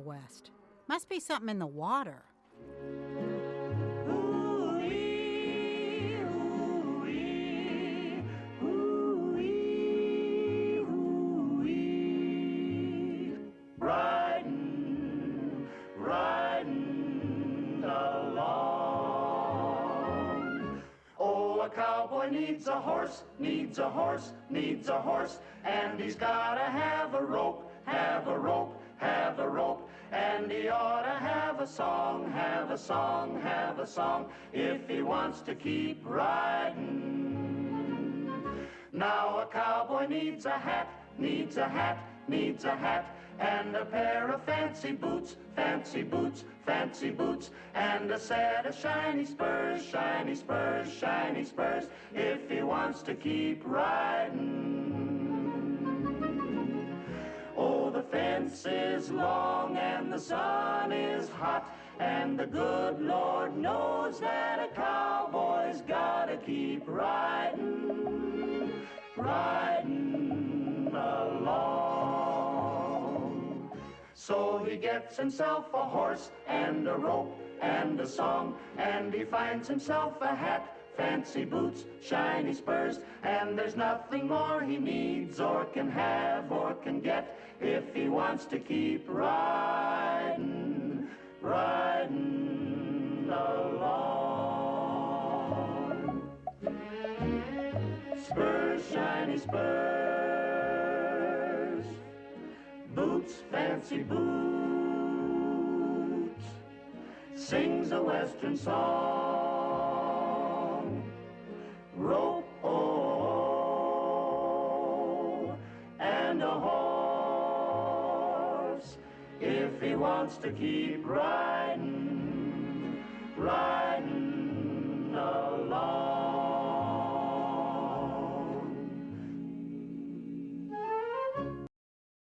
West. Must be something in the water. Ooh-wee, ooh-wee, ooh-wee, ooh-wee. Riding, riding along. Oh, a cowboy needs a horse, needs a horse, needs a horse, and he's gotta have a rope, have a rope, have a rope, and he ought to have a song, have a song, have a song, if he wants to keep riding. Now a cowboy needs a hat, needs a hat, needs a hat, and a pair of fancy boots, fancy boots, fancy boots, and a set of shiny spurs, shiny spurs, shiny spurs, if he wants to keep riding. Oh, the fence is long and the sun is hot, and the good Lord knows that a cowboy's gotta keep riding, riding along. So he gets himself a horse and a rope and a song, and he finds himself a hat, fancy boots, shiny spurs, and there's nothing more he needs or can have or can get if he wants to keep riding, riding along. Spurs, shiny spurs, boots, fancy boots, sings a western song. Rope, oh, and a horse, if he wants to keep riding.